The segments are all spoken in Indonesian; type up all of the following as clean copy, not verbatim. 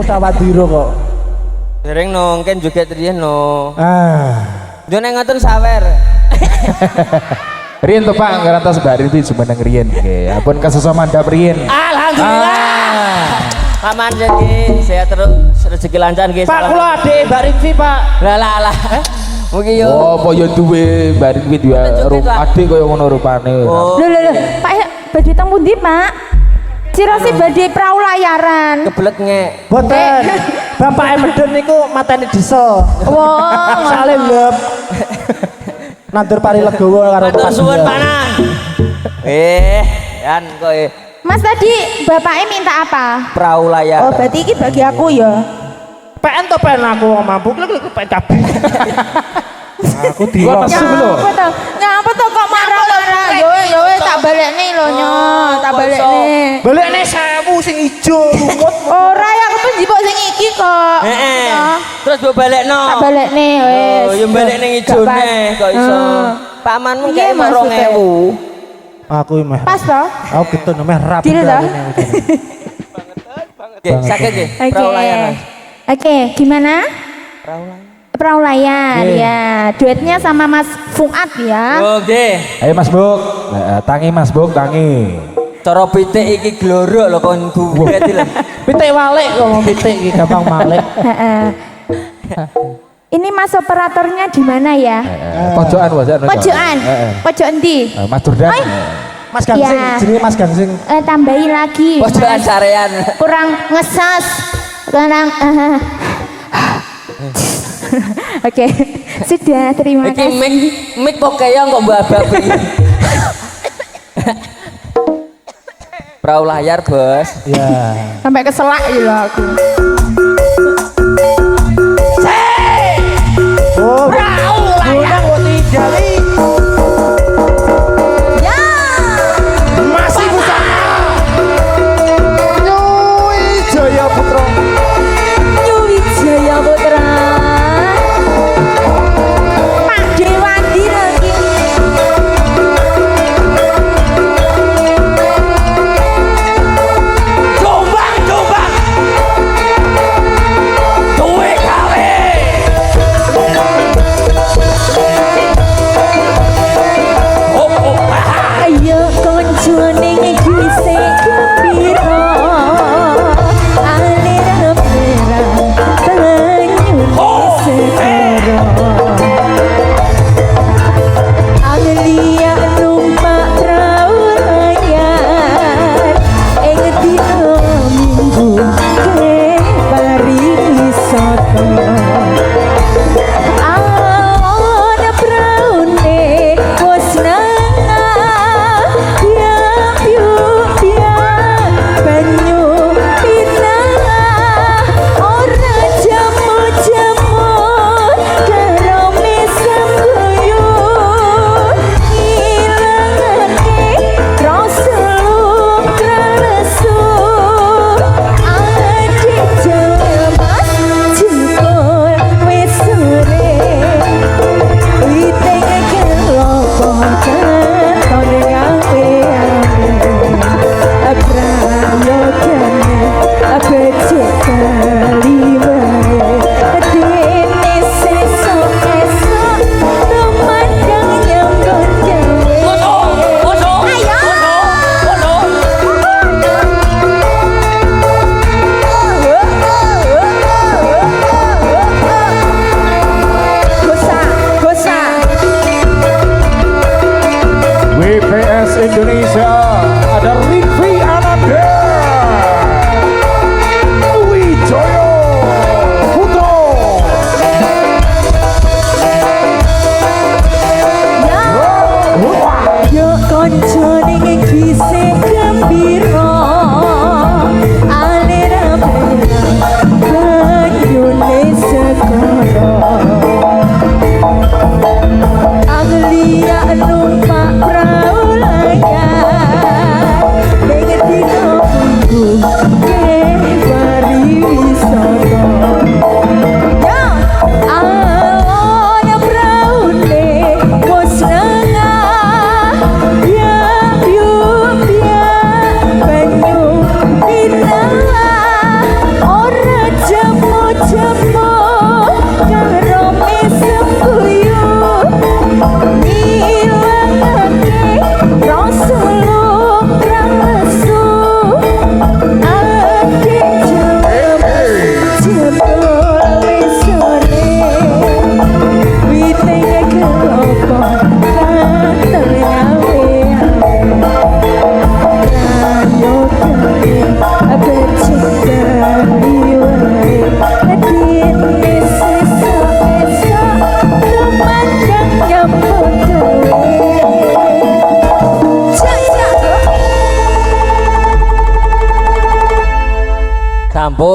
Utawadiro kok. Dereng no, kan juga riyen no. Ah. Jone ngoten sawer. Rien tuh Pak, ngerantas Mbak Rinti jumeneng Rien. Oke, ampun kesusahan mandap Rien. Alhamdulillah. Aman jadi saya terus rezeki lancar guys. Pak kula adik Mbak Rinti Pak. Lah. Mungkin yo. Oh, apa yo duwe Mbak Rinti dua adik kaya ngono rupane. Oh. Loh. Pak badhe teng pundi, Pak? Cirose badhe prau layaran. Kebelet nge. Boten. Bapak Medun niku mateni desa. Wah, Soale lep. Nandur pari legowo karo Matur suwun panan. Yan kok Mas tadi bapaknya minta apa? perahu layar. Oh, berarti ini bagi aku ya. PN to PN aku mampu klik PN kabeh. Aku Gua dilok. nesu lho. Ngapa tuh kok marah-marah? Yo tak balekne lho nyo, tak balekne. Balekne 1000 sing ijo lumut. Ora ya aku tuh njipuk sing iki kok. Terus mbok balekno. Tak balekne wis. Oh, yo balik ning ijone kok iso. Pamanmu kayak 2000. Aku meh. Pas toh? Aku getun meh rapi. Gini toh? Oke, sakit nggih perahu layar. Oke, gimana? Perahu layar. Perahu layar ya. Duetnya sama Mas Fuad ya. Oke. Ayo Mas Buk. Tangi Mas Buk, tangi. Cara pitik iki glorok lho kon guwet lho. Pitik walik kok mau pitik iki gampang malik. Heeh. Ini Mas operatornya di mana ya? Pojokan, Pojokan. Pojok endi? Mas Durdan. Mas Gangsing, Ya. jenenge Mas Gangsing. Tambahin lagi. Pojokan Mas. sarean. Kurang ngesas. Kurang Oke, sudah terima Iki kasih. mik pokoknya kok mbak babi. Perahu layar, Bos. Ya. Sampai keselak ya aku. Oh, perahu layar kok tinggali. Ya. Masih bersama Nyui Jaya Putra. Wijaya Putra. Pak Dewandi lagi. Jombang.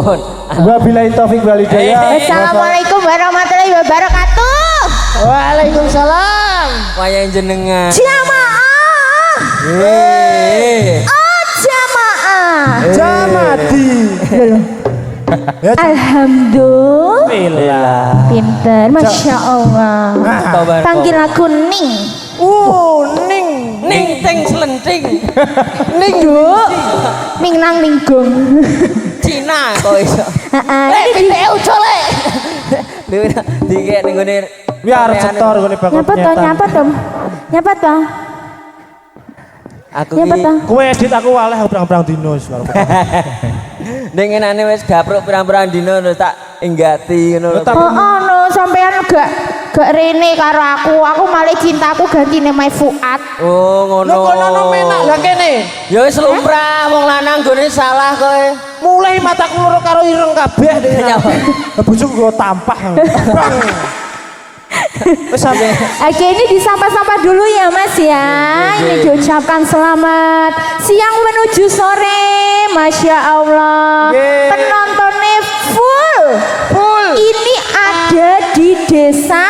Nuwun. Wabillahi taufik wal hidayah. Assalamualaikum warahmatullahi wabarakatuh. Waalaikumsalam. Wayang jenengan. Jamaah. Oh, jamaah. Jamati. Alhamdulillah. Pinter, Masya Allah. Panggil aku Ning. Ning. Ning ting selenting. Ning. Ming nang minggung. Cina kok iso. Heeh. Pite ucul le. Lho dikek ning ngene. Biar setor gone bakal Nyapa toh. Aku Nyapa ki toh. Kowe edit aku waleh berang-berang dino wis karo. ning ngenane wis gapruk pirang-pirang dina terus tak enggati ngono lho. Oh no, sampean gak rene karo aku. Aku malah cintaku gantine Mai Fuad. Oh ngono. Lho kono menak lah kene. Ya wis lumrah wong lanang gone salah kowe. Mulai mataku loro karo ireng kabeh. Bojoku nggo tampah. Wis sampe. Oke, ini disampah-sampah dulu ya Mas ya. Ini diucapkan selamat siang menuju sore. Masya Allah. Penontonnya full. Ini ada di desa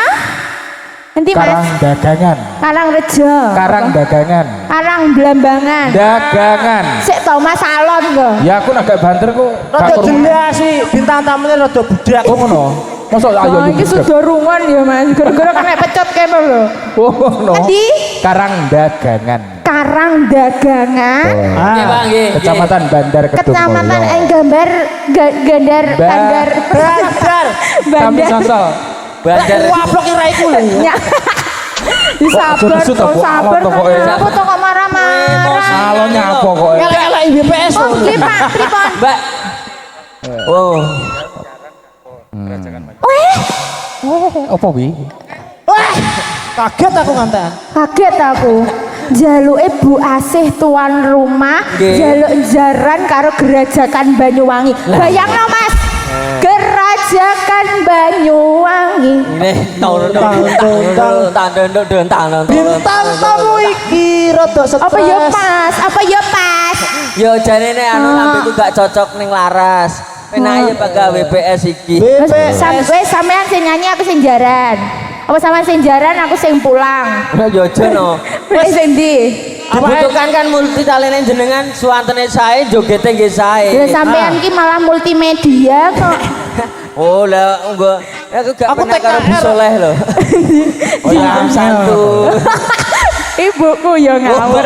nanti Karang Mas. dagangan. Karangrejo. Karang dagangan. Karang Blambangan. Dagangan. Sik tau Mas Alon kok. Ya aku agak banter kok. Rada jelas sih bintang tamunya rada budak. Oh ngono. Masa ayo Oh, ini sudah rungan ya Mas. Gara-gara kena pecot kene lho. Oh ngono. Nanti Karang dagangan. Karang Dagangan. Nggih, Pak, nggih. Kecamatan Bandar Kedung. Kecamatan Enggambar Gandar Bandar Bandar. Kami sosok. Bandar. Waplok ira iku lho. Ya. Disabar Kok kok sabar alon kok, kenapa tuh kok marah-marah. Salonnya apa kok? Elek-elek BPS Oh nggih Pak, pripun? Mbak. Oh. Apa wi? Wah, kaget aku ngantean. Kaget aku. Jaluke Bu Asih tuan rumah, Nggih. jaluk jaran karo Gerajakan Banyuwangi. Bayangno Mas. Gerajakan Banyuwangi. Ini Bintang tamu iki rada stres. Apa ya pas? Apa ya pas? Yo jane nek anu lambeku gak cocok ning laras. Penake pakai WPS iki. BPS. Sampean sing nyanyi aku sing jaran. Apa sampean sing jaran aku sing pulang. Yo jono. Wis sing ndi? Dibutuhkan kan multi talene jenengan suwantene sae jogete nggih sae. Ya sampean ki malah multimedia kok. Oh lah enggak. Aku gak Aku pernah karo Bu TKR. Soleh lho. Oh ya santun. Ibuku ya ngawur.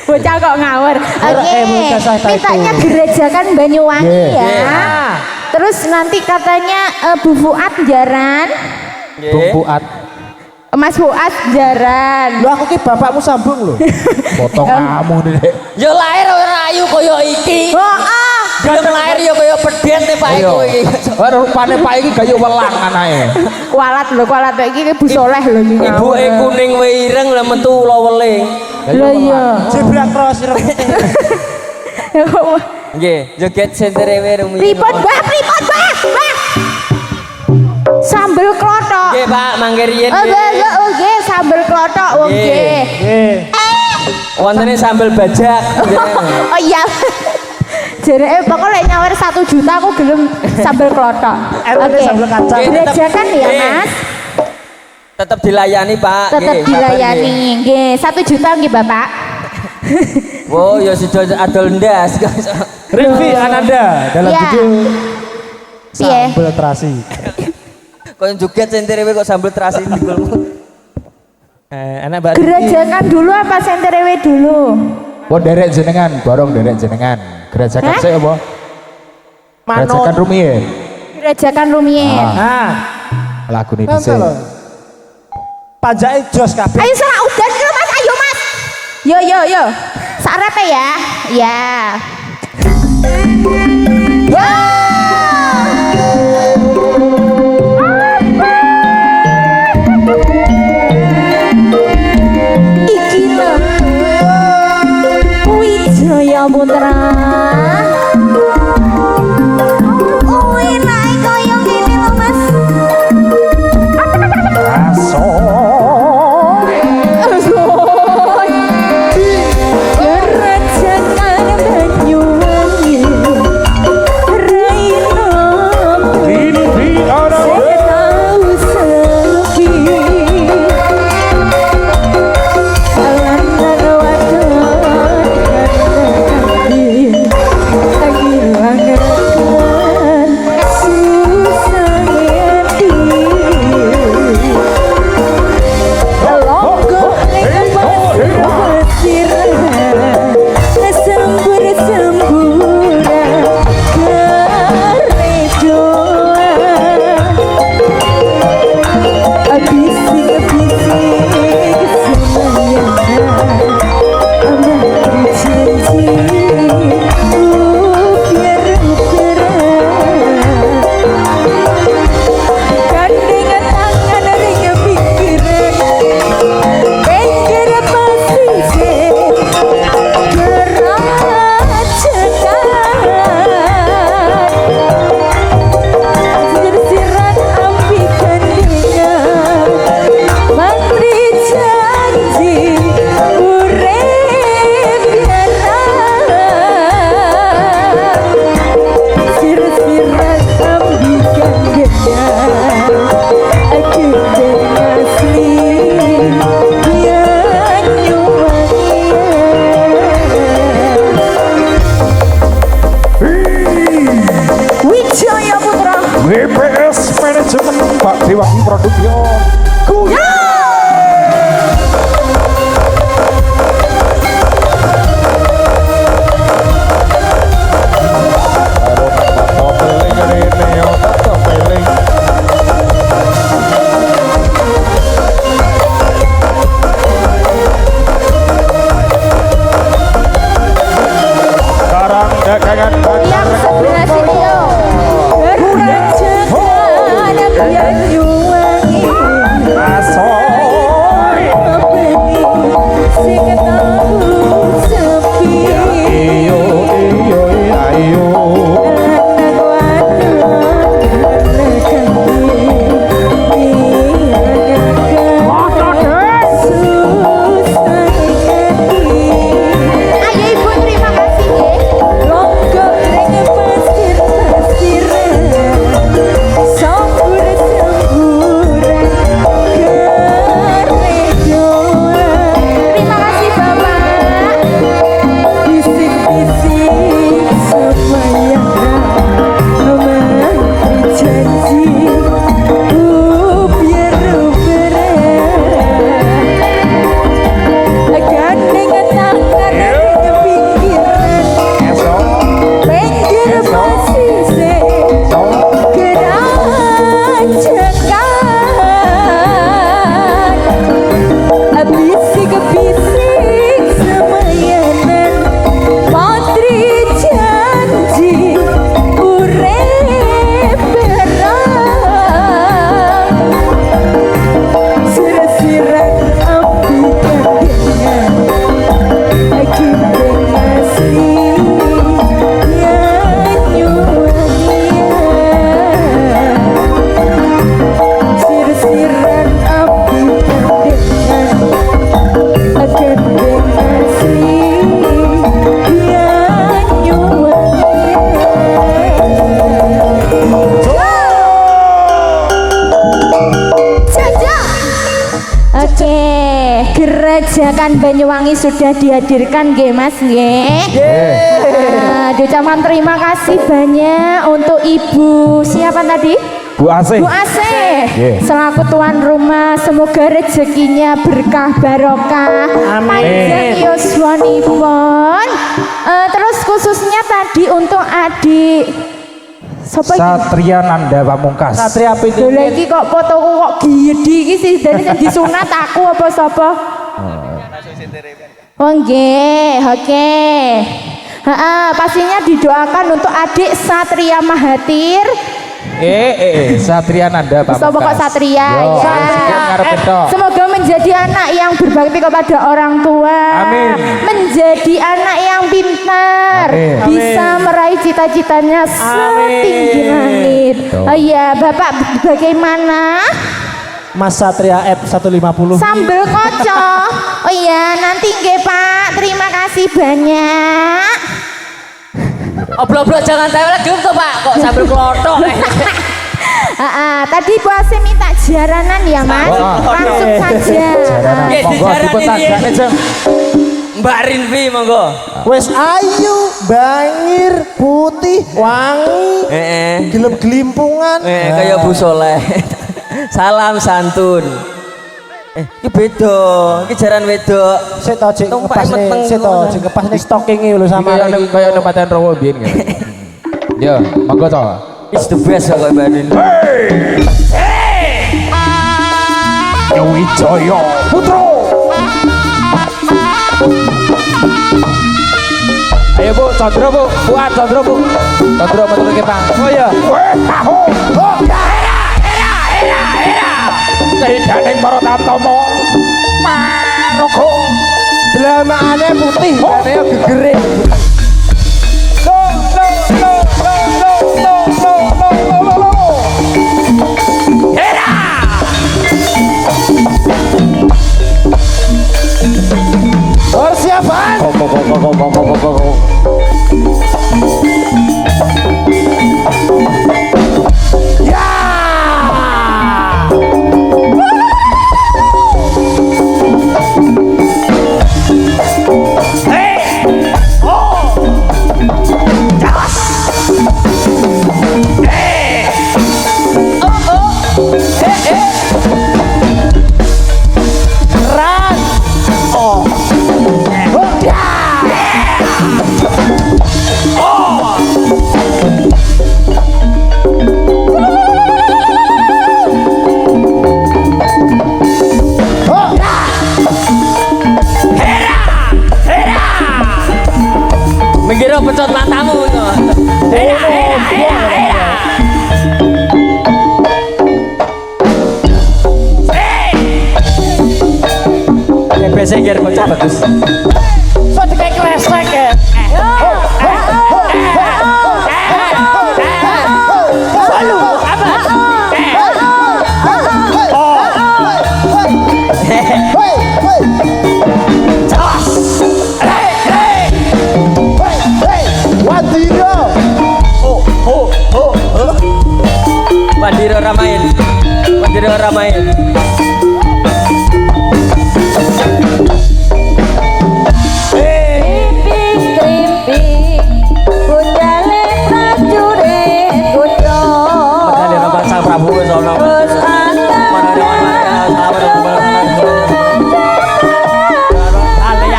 Bocah kok ngawur. Oke. Mintanya Gerajakan Banyuwangi ya. Terus nanti katanya Bu Fuad jaran. Bung Fuad. Mas Fuad jaran. Lho aku ki bapakmu sambung lho. Potong kamu Dek. Yo lahir ora ayu kaya iki. Oh, Gelem lahir yo kaya pedet nih Pak iku iki. Wah rupane Pak iki gaya welang anake. kualat lho, kualat iki Bu Soleh lho iki. Ibuke kuning we ireng lah metu ula weling. Lho iya. Jebrak cross ireng. Nggih, joget senterewe rumiyin. Pripun, Mbah? Pripun, Mbah? Mbah. Sambel klothok. Nggih, Pak, mangke riyen Oh, nggih. nggih, sambel klothok nggih. Nggih. Wontene sambel bajak. Oh iya. Jereke pokoknya nyawar 1 juta aku gelem sambel klothok. Oke. Sambel kacang. Gerajakan ya, Nggih. Mas. Tetap dilayani, Pak. Tetap Nggih, dilayani. Nggih, 1 juta nggih, Bapak. Oh, ya sudah adol ndas. Review Ananda dalam Iya. video Piye? sambel terasi. Kok joget senterewe kok sambel terasi dikulmu. Enak Mbak. Gerajakan dulu apa senterewe dulu? Wah derek jenengan, borong derek jenengan. Gerajakan Hah? saya apa? Gerajakan Manut. rumiyin. Gerajakan rumiyin. Nah, Lagu ini nonton lho. dhisik. Pajake jos kabeh. Ayo serah udan dulu Mas, ayo Mas. Yo. Sarepe ya. Ya. Yo. Iki lho. Wijaya Putra. Oh, enak koyo ngene lho Mas. Gerajakan Banyuwangi. Kerajaan Banyuwangi sudah dihadirkan nggih Mas nggih. Diucapkan terima kasih banyak untuk Ibu siapa tadi? Bu Asih. Bu Asih, Nggih. selaku tuan rumah, semoga rezekinya berkah barokah, panjang yuswanipun. Terus khususnya tadi untuk adik Satria Nanda Pamungkas. Satria Lho Pinding. iki kok fotoku kok gede iki sih, dene sing disunat aku apa sapa? Oh nggih, oke. Pastinya didoakan untuk adik Satria Mahathir. Satria Nanda Pamungkas. Sapa kok Satria Yo, ya. sekian ngarep itu. Semoga menjadi anak yang berbakti kepada orang tua. Amin. Menjadi anak yang pintar. Amin. Bisa meraih cita-citanya setinggi langit. Oh iya, Bapak bagaimana? Mas Satria F150. Sambel kocok. Oh iya, nanti nggih Pak. Terima kasih banyak. Oblok-oblok jangan tewel lagi tuh Pak, kok sambil klothok. Tadi Bu Asim minta jaranan ya Mas. Langsung saja. Nggih, Monggo dijarani dipun piye? tanggane, Jeng. Mbak Rinvi monggo. Wes ayu, bangir, putih, wangi, gelem gelimpungan. Kayak Bu Soleh. Salam santun. Iki beda, iki jaran wedok. Sik to Cik Tumpak ngepas nih, meteng sik to ngono. Cik ngepas nih stocking-e lho sama Kayak iki. kayak nempaten rowo biyen gitu. Yo, monggo to. It's the best kok Mbak Rinvi. Wijaya Putra. Ayo Bu, Chandra Bu, buat Chandra Bu. Chandra metu ke Pang. Oh ya. Kehidaning para tamtama. Marogo. Dlamane putih, dene gegere. Persiapan. Mengira pecot matamu itu. Ya biasa kira pecot bagus. So dikai kresek ya. Mandiri ramain. Mandiri ramain. Mandiri ramain sang Prabu sono.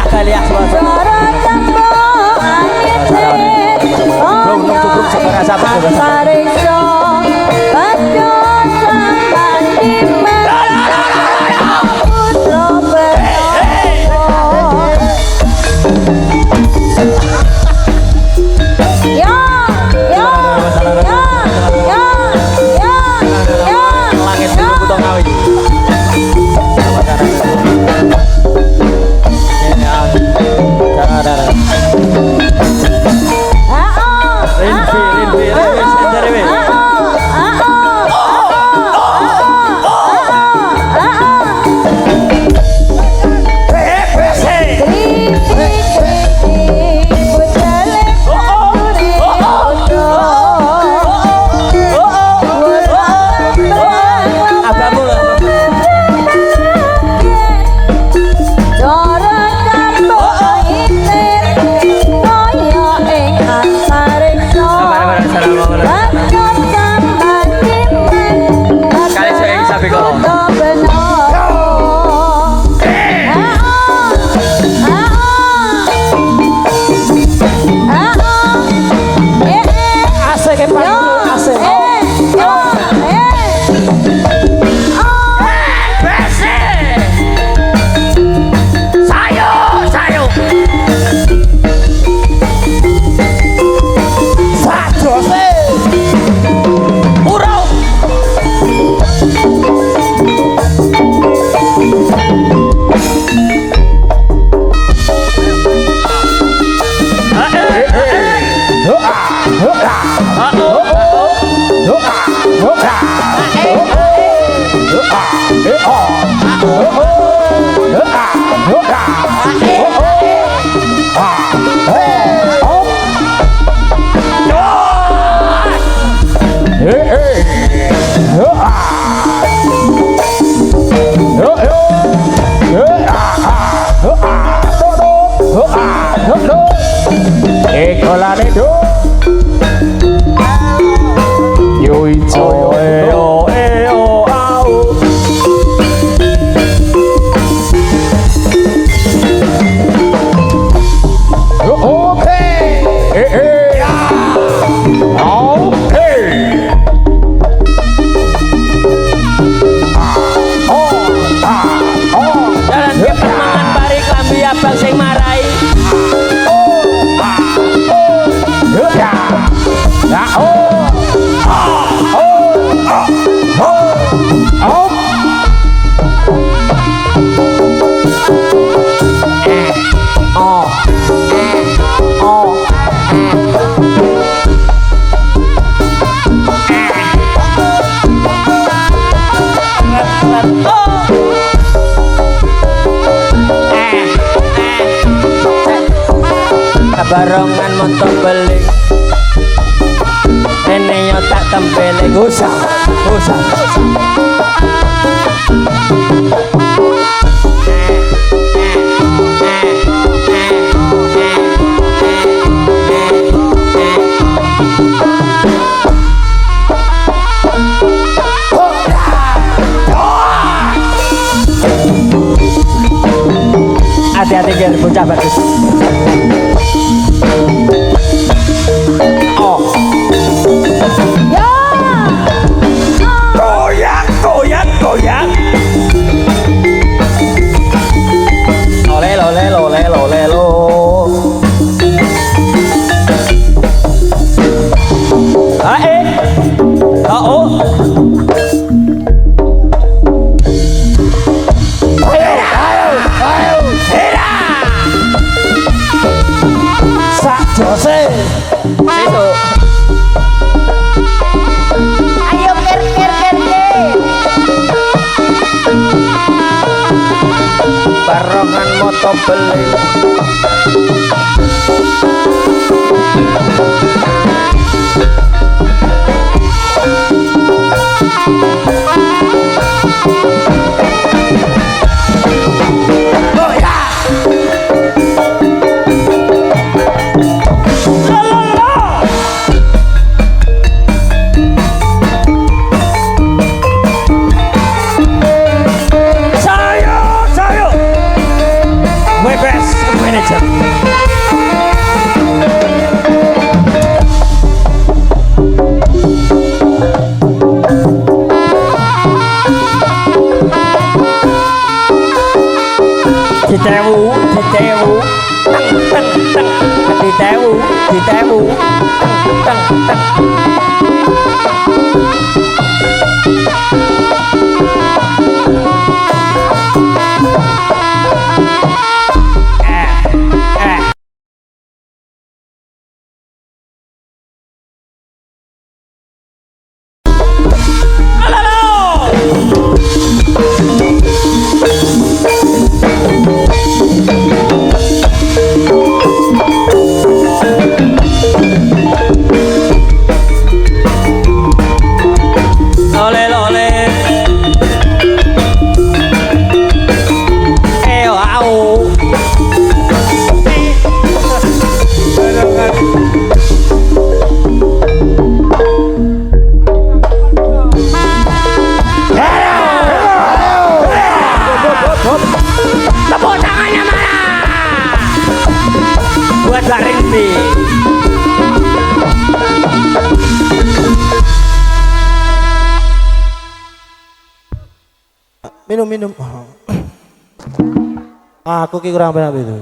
Kaliah ijo au. oke ya oke Jalan ke permangan pari klambi abang sing marai. ya ya oh Barongan montok beling Rene yo tak tempeling usah hati-hati biar bocah bagus. Goyang. Lelo. Oh. Ayo. Hera. Sak jose. Situ. Ayo ker. Barongan moto beling Sayo. My best manager. Ditewu. Ditewu. Tepuk tangannya mana? Buat Mbak Rinti. Minum. Aku ki kurang penak itu.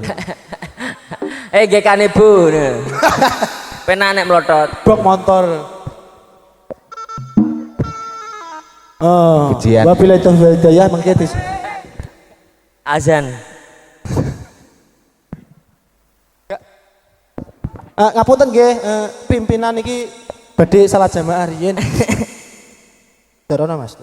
Gekane Bu. Penak nek mlotot. Bok motor. Oh, Pujian. wabillahi taufiq wal hidayah mangke Azan. Ngapunten nggih, pimpinan iki badhe salat jamaah riyin. Darana Mas.